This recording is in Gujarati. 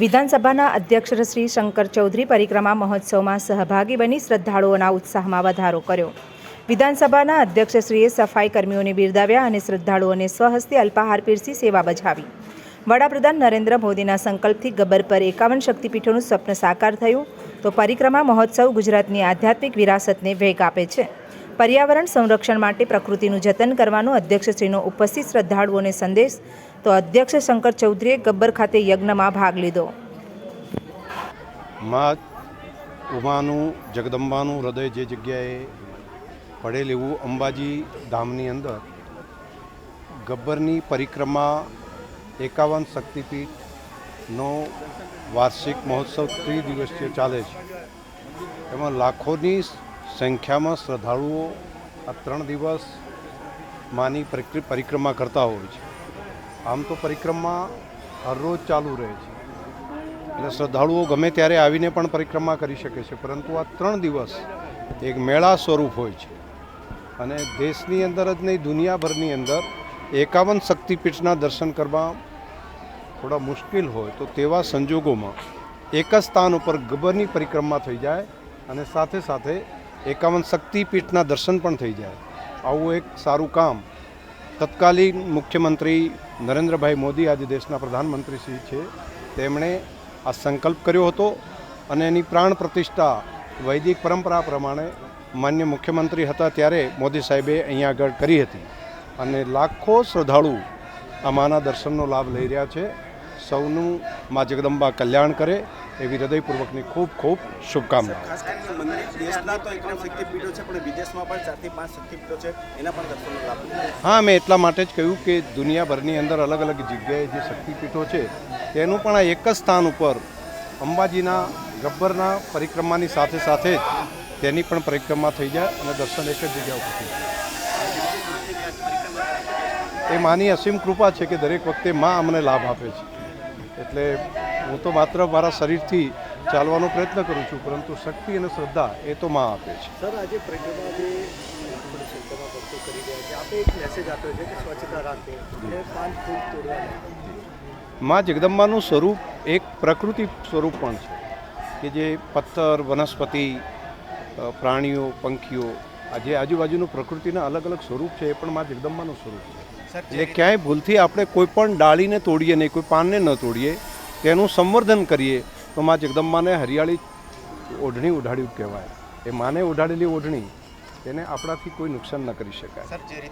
વિધાનસભાના અધ્યક્ષ શ્રી શંકર ચૌધરી પરિક્રમા મહોત્સવમાં સહભાગી બની શ્રદ્ધાળુઓના ઉત્સાહમાં વધારો કર્યો. વિધાનસભાના અધ્યક્ષશ્રીએ સફાઈ કર્મીઓને બિરદાવ્યા અને શ્રદ્ધાળુઓને સ્વહસ્તે અલ્પાહાર પીરસી સેવા બજાવી. વડાપ્રધાન નરેન્દ્ર મોદીના સંકલ્પથી ગબ્બર પર 51 શક્તિપીઠોનું સ્વપ્ન સાકાર થયું. તો પરિક્રમા મહોત્સવ ગુજરાતની આધ્યાત્મિક વિરાસતને વેગ આપે છે. પર્યાવરણ સંરક્ષણ માટે પ્રકૃતિનું જતન કરવાનો અધ્યક્ષશ્રીનો ઉપસ્થિત શ્રદ્ધાળુઓને સંદેશ. તો અધ્યક્ષ શંકર ચૌધરીએ ગબ્બર ખાતે યજ્ઞમાં ભાગ લીધો. માં ઉમાનું જગદંબાનું હૃદય જે જગ્યાએ પડેલ એવું અંબાજી ધામની અંદર ગબ્બરની પરિક્રમા 51 શક્તિપીઠનો વાર્ષિક મહોત્સવ 3 દિવસીય ચાલે છે. એમાં લાખોની સંખ્યામાં શ્રદ્ધાળુઓ આ 3 દિવસ માની પરિક્રમા કરતા હોય છે. આમ તો પરિક્રમા હરરોજ ચાલુ રહે છે, એટલે શ્રદ્ધાળુઓ ગમે ત્યારે આવીને પણ પરિક્રમા કરી શકે છે, પરંતુ આ 3 દિવસ એક મેળા સ્વરૂપ હોય છે. અને દેશની અંદર જ નહીં, દુનિયાભરની અંદર 51 શક્તિપીઠના દર્શન કરવા થોડા મુશ્કેલ હોય, તો તેવા સંજોગોમાં એક જ સ્થાન ઉપર ગબ્બરની પરિક્રમા થઈ જાય અને સાથે સાથે 51 શક્તિપીઠના દર્શન પણ થઈ જાય. આવું એક સારું કામ તત્કાલીન મુખ્યમંત્રી નરેન્દ્રભાઈ મોદી, આજે દેશના પ્રધાનમંત્રી શ્રી છે, તેમણે આ સંકલ્પ કર્યો હતો અને એની પ્રાણ પ્રતિષ્ઠા વૈદિક પરંપરા પ્રમાણે માન્ય મુખ્યમંત્રી હતા ત્યારે મોદી સાહેબે અહીંયા આગળ કરી હતી. અને લાખો શ્રદ્ધાળુ આ માના દર્શનનો લાભ લઈ રહ્યા છે. સૌનું મા જગદંબા કલ્યાણ કરે એવી હૃદયપૂર્વકની ખૂબ ખૂબ શુભકામના. હા, મેં એટલા માટે જ કહ્યું કે દુનિયાભરની અંદર અલગ અલગ જગ્યાએ જે શક્તિપીઠો છે તેનું પણ આ એક જ સ્થાન ઉપર અંબાજીના ગબ્બરના પરિક્રમાની સાથે સાથે જ તેની પણ પરિક્રમા થઈ જાય અને દર્શન એક જ જગ્યા ઉપર થઈ જાય. એ માની અસીમ કૃપા છે કે દરેક વખતે મા અમને લાભ આપે છે. એટલે હું તો માત્ર મારા શરીરથી ચાલવાનો પ્રયત્ન કરું છું, પરંતુ શક્તિ અને શ્રદ્ધા એ તો મા આપે છે. સર, આજે પરિક્રમા જે સંખ્યામાં ભક્તો કરી રહ્યા છે, આપણે એક મેસેજ આપ્યો છે કે સ્વચ્છતા રાખો અને પાન ફૂલ તોડવા. મા જગદંબાનું સ્વરૂપ એક પ્રકૃતિ સ્વરૂપ પણ છે કે જે પથ્થર, વનસ્પતિ, પ્રાણીઓ, પંખીઓ, આ જે આજુબાજુનું પ્રકૃતિના અલગ અલગ સ્વરૂપ છે એ પણ મા જગદંબાનું સ્વરૂપ છે. એટલે ક્યાંય ભૂલથી આપણે કોઈ પણ ડાળીને તોડીએ નહીં, કોઈ પાનને ન તોડીએ, તેનું સંવર્ધન કરીએ તો મા જગદંબાને હરિયાળી ઓઢણી ઉઢાડ્યું કહેવાય. એ માને ઉઢાડેલી ઓઢણી તેને આપણાથી કોઈ નુકસાન ન કરી શકાય.